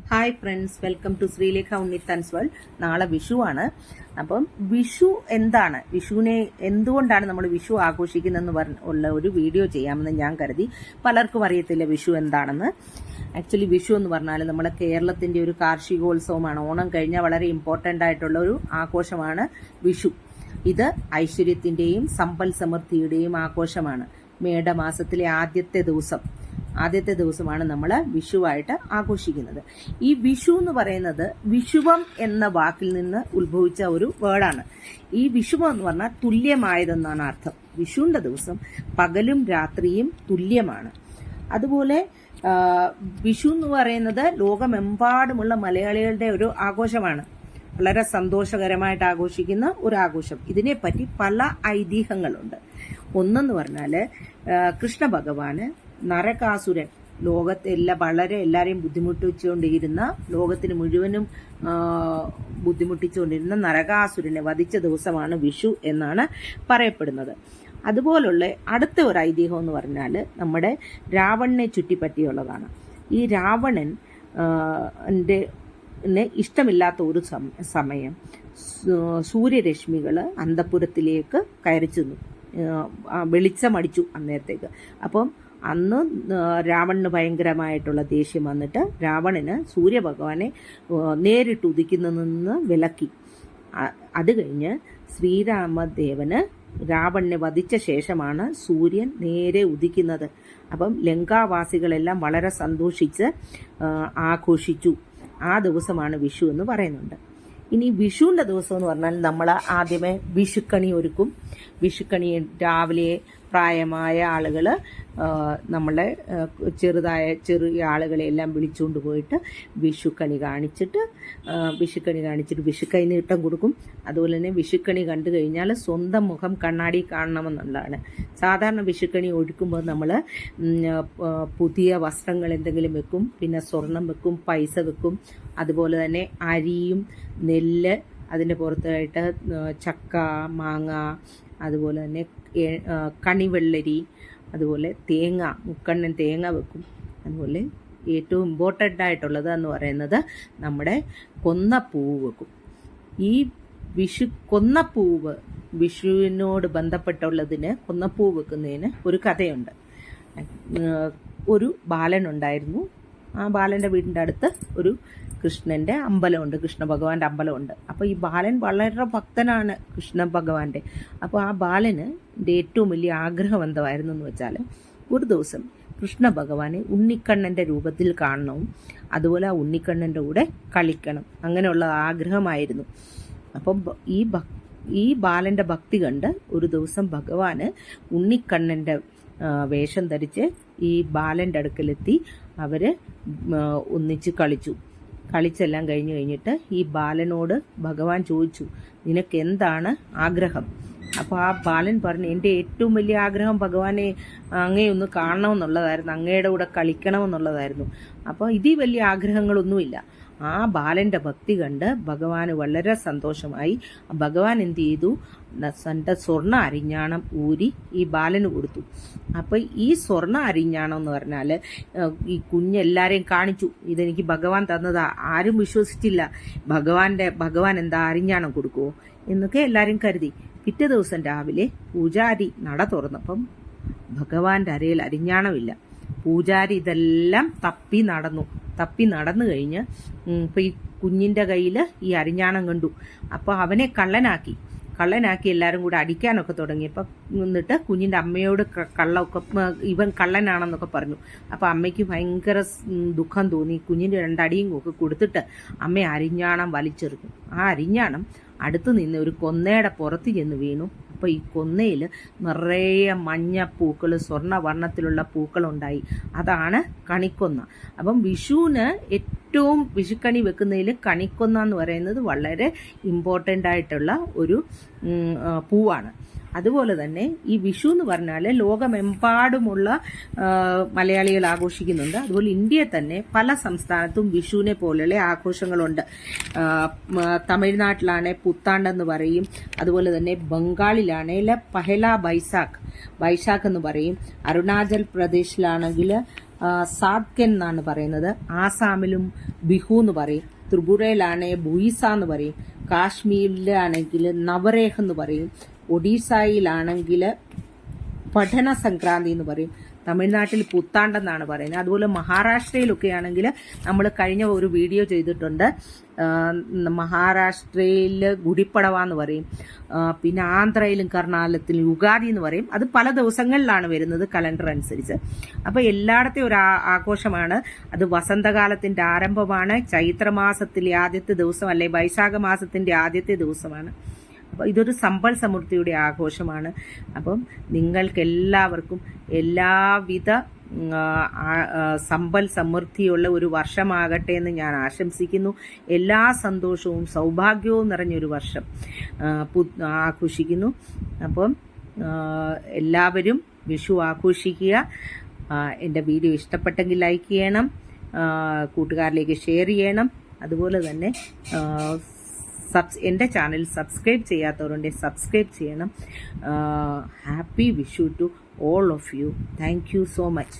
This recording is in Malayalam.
Hi friends, welcome to Sreelekha Unnithan's world. നാളെ വിഷു ആണ്. അപ്പം വിഷു എന്താണ്, വിഷുവിനെ എന്തുകൊണ്ടാണ് നമ്മൾ വിഷു ആഘോഷിക്കുന്നതെന്ന് ഉള്ള ഒരു വീഡിയോ ചെയ്യാമെന്ന് ഞാൻ കരുതി. പലർക്കും അറിയത്തില്ല വിഷു എന്താണെന്ന്. ആക്ച്വലി വിഷു എന്ന് പറഞ്ഞാൽ നമ്മുടെ കേരളത്തിന്റെ ഒരു കാർഷികോത്സവമാണ്. ഓണം കഴിഞ്ഞാൽ വളരെ ഇമ്പോർട്ടൻ്റ് ആയിട്ടുള്ള ഒരു ആഘോഷമാണ് വിഷു. ഇത് ഐശ്വര്യത്തിന്റെയും സമ്പൽ സമൃദ്ധിയുടെയും ആഘോഷമാണ്. മേടമാസത്തിലെ ആദ്യത്തെ ദിവസമാണ് നമ്മൾ വിഷുവായിട്ട് ആഘോഷിക്കുന്നത്. ഈ വിഷു എന്ന് പറയുന്നത് വിഷുവം എന്ന വാക്കിൽ നിന്ന് ഉത്ഭവിച്ച ഒരു വേർഡാണ്. ഈ വിഷുവം എന്ന് പറഞ്ഞാൽ തുല്യമായതെന്നാണ് അർത്ഥം. വിഷുവിന്റെ ദിവസം പകലും രാത്രിയും തുല്യമാണ്. അതുപോലെ വിഷു എന്ന് പറയുന്നത് ലോകമെമ്പാടുമുള്ള മലയാളികളുടെ ഒരു ആഘോഷമാണ്. വളരെ സന്തോഷകരമായിട്ട് ആഘോഷിക്കുന്ന ഒരു ആഘോഷം. ഇതിനെപ്പറ്റി പല ഐതിഹ്യങ്ങളുണ്ട്. ഒന്നെന്ന് പറഞ്ഞാല് കൃഷ്ണ ഭഗവാന് നരകാസുരൻ, എല്ലാരെയും ബുദ്ധിമുട്ടിച്ചുകൊണ്ടിരുന്ന, ലോകത്തിന് മുഴുവനും ബുദ്ധിമുട്ടിച്ചുകൊണ്ടിരുന്ന നരകാസുരനെ വധിച്ച ദിവസമാണ് വിഷു എന്നാണ് പറയപ്പെടുന്നത്. അതുപോലുള്ള അടുത്ത ഒരു ഐതിഹ്യം എന്ന് പറഞ്ഞാൽ നമ്മുടെ രാവണനെ ചുറ്റിപ്പറ്റിയുള്ളതാണ്. ഈ രാവണൻ ഇഷ്ടമില്ലാത്ത ഒരു സമയം സൂര്യരശ്മികൾ അന്തഃപുരത്തിലേക്ക് കയറി ചെന്നു, വെളിച്ചമടിച്ചു അന്നേരത്തേക്ക്. അപ്പം അന്ന് രാവണന് ഭയങ്കരമായിട്ടുള്ള ദേഷ്യം വന്നിട്ട് രാവണന് സൂര്യഭഗവാനെ നേരിട്ട് ഉദിക്കുന്നതിൽ നിന്ന് വിലക്കി. അത് കഴിഞ്ഞ് ശ്രീരാമദേവന് രാവണനെ വധിച്ച ശേഷമാണ് സൂര്യൻ നേരെ ഉദിക്കുന്നത്. അപ്പം ലങ്കാവാസികളെല്ലാം വളരെ സന്തോഷിച്ച് ആഘോഷിച്ചു. ആ ദിവസമാണ് വിഷു എന്ന് പറയുന്നുണ്ട്. ഇനി വിഷുവിന്റെ ദിവസം എന്ന് പറഞ്ഞാൽ നമ്മൾ ആദ്യമേ വിഷുക്കണി ഒരുക്കും. വിഷുക്കണി രാവിലെ പ്രായമായ ആളുകൾ നമ്മളെ ചെറിയ ആളുകളെ എല്ലാം വിളിച്ചുകൊണ്ട് പോയിട്ട് വിഷുക്കണി കാണിച്ചിട്ട് വിഷുക്കൈ നീട്ടം കൊടുക്കും. അതുപോലെ തന്നെ വിഷുക്കണി കണ്ടു കഴിഞ്ഞാൽ സ്വന്തം മുഖം കണ്ണാടി കാണണമെന്നുള്ളതാണ്. സാധാരണ വിഷുക്കണി ഒരുക്കുമ്പോൾ നമ്മൾ പുതിയ വസ്ത്രങ്ങൾ എന്തെങ്കിലും വെക്കും, പിന്നെ സ്വർണം വെക്കും, പൈസ വെക്കും. അതുപോലെ തന്നെ അരിയും നെല്ല്, അതിൻ്റെ പുറത്തായിട്ട് ചക്ക, മാങ്ങ, അതുപോലെ തന്നെ കണിവെള്ളരി, അതുപോലെ തേങ്ങ, മുക്കണ്ണൻ തേങ്ങ വെക്കും. അതുപോലെ ഏറ്റവും ഇമ്പോർട്ടൻ്റ് ആയിട്ടുള്ളത് എന്ന് പറയുന്നത് നമ്മുടെ കൊന്നപ്പൂവ് വെക്കും. ഈ കൊന്നപ്പൂവ് വിഷുവിനോട് ബന്ധപ്പെട്ടുള്ളതിന്, കൊന്നപ്പൂവ് വെക്കുന്നതിന് ഒരു കഥയുണ്ട്. ഒരു ബാലനുണ്ടായിരുന്നു. ആ ബാലന്റെ വീടിൻ്റെ അടുത്ത് ഒരു കൃഷ്ണന്റെ അമ്പലമുണ്ട്, കൃഷ്ണ ഭഗവാന്റെ അമ്പലമുണ്ട്. അപ്പോൾ ഈ ബാലൻ വളരെ ഭക്തനാണ് കൃഷ്ണ ഭഗവാന്റെ. അപ്പോൾ ആ ബാലന് ഏറ്റവും വലിയ ആഗ്രഹം എന്തായിരുന്നു എന്ന് വെച്ചാൽ, ഒരു ദിവസം കൃഷ്ണ ഭഗവാനെ ഉണ്ണിക്കണ്ണന്റെ രൂപത്തിൽ കാണണം, അതുപോലെ ആ ഉണ്ണിക്കണ്ണന്റെ കൂടെ കളിക്കണം, അങ്ങനെയുള്ള ആഗ്രഹമായിരുന്നു. അപ്പം ഈ ബാലന്റെ ഭക്തി കണ്ട് ഒരു ദിവസം ഭഗവാന് ഉണ്ണിക്കണ്ണന്റെ വേഷം ധരിച്ച് ഈ ബാലന്റെ അടുക്കലെത്തി അവര് ഒന്നിച്ച് കളിച്ചെല്ലാം കഴിഞ്ഞിട്ട് ഈ ബാലനോട് ഭഗവാൻ ചോദിച്ചു, നിനക്ക് എന്താണ് ആഗ്രഹം? അപ്പോൾ ആ ബാലൻ പറഞ്ഞു, എൻ്റെ ഏറ്റവും വലിയ ആഗ്രഹം ഭഗവാനെ അങ്ങേ ഒന്ന് കാണണമെന്നുള്ളതായിരുന്നു, അങ്ങയുടെ കൂടെ കളിക്കണമെന്നുള്ളതായിരുന്നു. അപ്പോൾ ഇതിൽ വലിയ ആഗ്രഹങ്ങളൊന്നുമില്ല. ആ ബാലന്റെ ഭക്തി കണ്ട് ഭഗവാന് വളരെ സന്തോഷമായി. ഭഗവാൻ എന്ത് ചെയ്തു, തൻ്റെ സ്വർണ്ണ അരിഞ്ഞാണം ഊരി ഈ ബാലന് കൊടുത്തു. അപ്പൊ ഈ സ്വർണ്ണ അരിഞ്ഞാണം എന്ന് പറഞ്ഞാൽ ഈ കുഞ്ഞെല്ലാരെയും കാണിച്ചു, ഇതെനിക്ക് ഭഗവാൻ തന്നതാ. ആരും വിശ്വസിച്ചില്ല. ഭഗവാൻ എന്താ അരിഞ്ഞാണം കൊടുക്കുവോ എന്നൊക്കെ എല്ലാരും കരുതി. പിറ്റേ ദിവസം രാവിലെ പൂജാരി നട തുറന്നപ്പം ഭഗവാന്റെ അരയിൽ അരിഞ്ഞാണമില്ല. പൂജാരി ഇതെല്ലാം തപ്പി നടന്നു കഴിഞ്ഞ് ഇപ്പൊ ഈ കുഞ്ഞിന്റെ കയ്യിൽ ഈ അരിഞ്ഞാണം കണ്ടു. അപ്പൊ അവനെ കള്ളനാക്കി എല്ലാരും കൂടെ അടിക്കാനൊക്കെ തുടങ്ങിയപ്പോ എന്നിട്ട് കുഞ്ഞിന്റെ അമ്മയോട് ഇവൻ കള്ളനാണെന്നൊക്കെ പറഞ്ഞു. അപ്പൊ അമ്മയ്ക്ക് ഭയങ്കര ദുഃഖം തോന്നി. കുഞ്ഞിന്റെ രണ്ടടിയും ഒക്കെ കൊടുത്തിട്ട് അമ്മ അരിഞ്ഞാണം വലിച്ചെറിഞ്ഞു. ആ അരിഞ്ഞാണം അടുത്ത് നിന്ന് ഒരു കൊന്നയുടെ പുറത്ത് ചെന്ന് വീണു. അപ്പൊ ഈ കൊന്നയിൽ നിറയെ മഞ്ഞ പൂക്കൾ, സ്വർണ്ണവർണ്ണത്തിലുള്ള പൂക്കളുണ്ടായി. അതാണ് കണിക്കൊന്ന. അപ്പം വിഷുവിന് ഏറ്റവും വിഷുക്കണി വെക്കുന്നതിൽ കണിക്കൊന്ന എന്ന് പറയുന്നത് വളരെ ഇമ്പോർട്ടൻ്റ് ആയിട്ടുള്ള ഒരു പൂവാണ്. അതുപോലെ തന്നെ ഈ വിഷു എന്ന് പറഞ്ഞാൽ ലോകമെമ്പാടുമുള്ള മലയാളികൾ ആഘോഷിക്കുന്നുണ്ട്. അതുപോലെ ഇന്ത്യയിൽ തന്നെ പല സംസ്ഥാനത്തും വിഷുവിനെ പോലെയുള്ള ആഘോഷങ്ങളുണ്ട്. തമിഴ്നാട്ടിലാണെ പുത്താണ്ടെന്ന് പറയും. അതുപോലെ തന്നെ ബംഗാളിലാണെങ്കിൽ പഹല ബൈശാഖ് എന്ന് പറയും. അരുണാചൽ പ്രദേശിലാണെങ്കിൽ സാത്കൻ എന്നാണ് പറയുന്നത്. ആസാമിലും ബിഹു എന്ന് പറയും. ത്രിപുരയിലാണെങ്കിൽ ബുയിസ എന്ന് പറയും. കാശ്മീരിലാണെങ്കിൽ നവരേഹ് എന്ന് പറയും. ഒഡീസയിലാണെങ്കിൽ പഠന സംക്രാന്തി എന്ന് പറയും. തമിഴ്നാട്ടിൽ പുത്താണ്ടെന്നാണ് പറയുന്നത്. അതുപോലെ മഹാരാഷ്ട്രയിലൊക്കെ ആണെങ്കിൽ നമ്മൾ കഴിഞ്ഞ ഒരു വീഡിയോ ചെയ്തിട്ടുണ്ട്. മഹാരാഷ്ട്രയിൽ ഗുഡിപ്പടവ എന്ന് പറയും. പിന്നെ ആന്ധ്രയിലും കർണാടകത്തിലും യുഗാദി എന്ന് പറയും. അത് പല ദിവസങ്ങളിലാണ് വരുന്നത് കലണ്ടർ അനുസരിച്ച്. അപ്പോൾ എല്ലായിടത്തെയും ഒരു ആഘോഷമാണ്. അത് വസന്തകാലത്തിന്റെ ആരംഭമാണ്. ചൈത്രമാസത്തിലെ ആദ്യത്തെ ദിവസം അല്ലെ വൈശാഖ മാസത്തിന്റെ ആദ്യത്തെ ദിവസമാണ്. അപ്പോൾ ഇതൊരു സമ്പൽ സമൃദ്ധിയുടെ ആഘോഷമാണ്. അപ്പം നിങ്ങൾക്കെല്ലാവർക്കും എല്ലാവിധ സമ്പൽ സമൃദ്ധിയുള്ള ഒരു വർഷമാകട്ടെ എന്ന് ഞാൻ ആശംസിക്കുന്നു. എല്ലാ സന്തോഷവും സൗഭാഗ്യവും നിറഞ്ഞൊരു വർഷം ആഘോഷിക്കുന്നു. അപ്പം എല്ലാവരും വിഷു ആഘോഷിക്കുക. എൻ്റെ വീഡിയോ ഇഷ്ടപ്പെട്ടെങ്കിൽ ലൈക്ക് ചെയ്യണം, കൂട്ടുകാരിലേക്ക് ഷെയർ ചെയ്യണം. അതുപോലെ തന്നെ എൻ്റെ ചാനൽ സബ്സ്ക്രൈബ് ചെയ്യാത്തവരുണ്ടെങ്കിൽ സബ്സ്ക്രൈബ് ചെയ്യണം. Happy Vishu to all of you. Thank you so much.